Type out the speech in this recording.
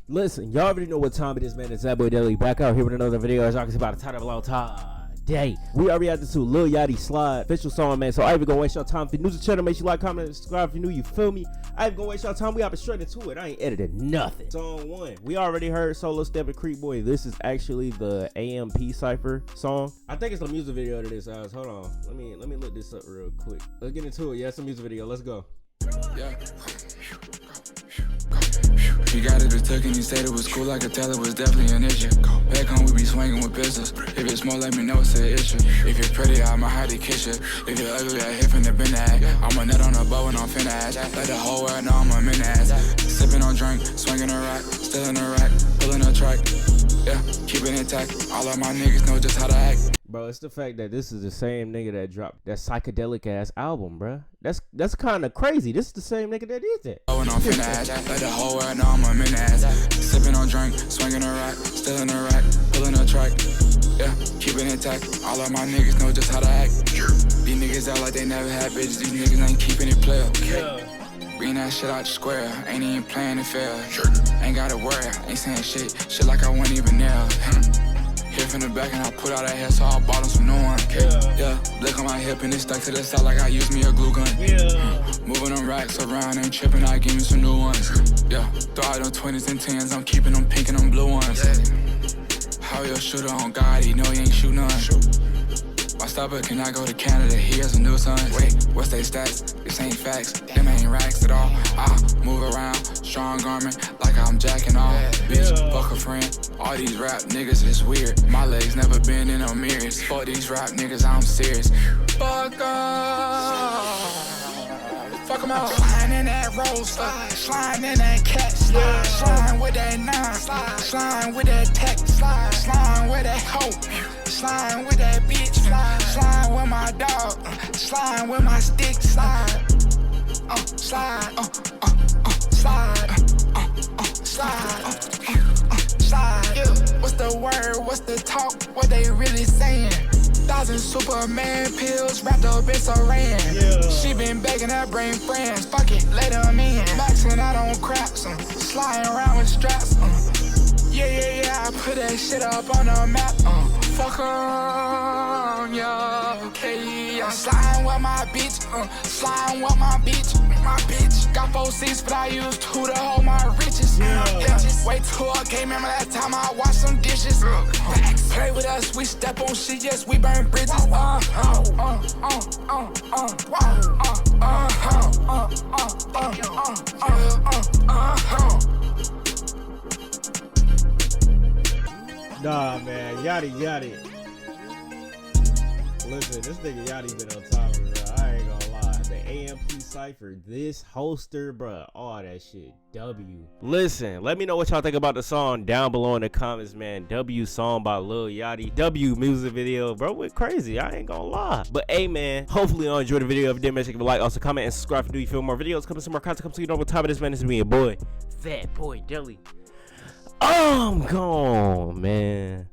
Listen, y'all already know what time it is, man. It's that boy DELI back out here with another video. As y'all can see by the title of today, we already had to Lil Yachty Slide official song, man. So I ain't even gonna waste your time. If you're new to the channel, make sure you like, comment, and subscribe. If you're new, you feel me? I ain't gonna waste your time. We hopping straight into it. I ain't edited nothing. Song 1. We already heard Solo Step and Creep Boy. This is actually the AMP Cypher song. I think it's a music video to this, guys. Hold on. Let me look this up real quick. Let's get into it. Yeah, it's a music video. Let's go. Yeah. He got it took and he said it was cool. I could tell it was definitely an issue. Back home we be swinging with pistols. If it's small, let me know it's an issue. If you're pretty, I'ma hide the kiss you. If you're ugly, I hit from the bin act. I'm a nut on a bow and I'm finna ass. Let the whole world know I'm a min ass. Sipping on drink, swinging a rack, still in a rack, pulling a track. Yeah, keep it intact. All of my niggas know just how to act. Bro, it's the fact that this is the same nigga that dropped that psychedelic ass album, bro. That's kind of crazy. This is the same nigga that did that. Oh, and I'm finna ass. Let the whole world know I'm a min ass. Sipping on drink, swinging a rack, still in a rack, pulling a track. Yeah, keep it intact. All of my niggas know just how to act. These niggas act like they never had bitches. These niggas ain't keeping it player. Bring that shit out the square. Ain't even playing it fair. Ain't gotta worry. Ain't saying shit like I wasn't even there. Hit from the back and I put out that hair, so I bought him some new one. Yeah, look on my hip and it stuck to the side like I used me a glue gun. Moving them racks around, ain't tripping, I give me some new ones. Yeah, throw out them 20s and 10s, I'm keeping them pink and them blue ones. How you a shooter on God, he know he ain't shoot none. My stopper, can I go to Canada? He has a new son. Wait, what's they stats? This ain't facts, them ain't racks at all. I move around, strong garment, like I'm jacking off. Bitch, fuck a friend. All these rap niggas is weird. My legs never been in no mirrors. Fuck these rap niggas, I'm serious. Fuck off. Fuck 'em out. Sliding in that road, sliding in that cat, sliding with that nine, sliding with that tech, sliding with that hoe, sliding with that bitch, sliding with my dog, sliding with my stick, slide, slide, slide. What's the word? What's the talk? What they really saying? 1,000 Superman pills wrapped up in saran. She been begging her brain friends. Fuck it, let them in. Maxing out on craps, sliding around with straps. Yeah, I put that shit up on the map. Fuck on, yeah, okay. I'm sliding with my bitch, sliding with my bitch. My bitch got 4 seats, but I used 2 to hold my riches. Wait till I came, remember that time I washed some dishes. Play with us, we step on shit, yes, we burn bridges. Nah, man, Yachty. Listen, this nigga Yachty been on top of it, bro. I ain't gonna lie. The AMP Cypher, this holster, bro, all that shit. W. Listen, let me know what y'all think about the song down below in the comments, man. W song by Lil Yachty. W music video, bro. Went crazy. I ain't gonna lie. But hey, man, hopefully y'all enjoyed the video. If you did, make sure you give a like, also comment and subscribe if you feel more videos coming, some more content. Come so you know what time it is, man. This is me, your boy, Fat Boy DELI. I'm gone, man.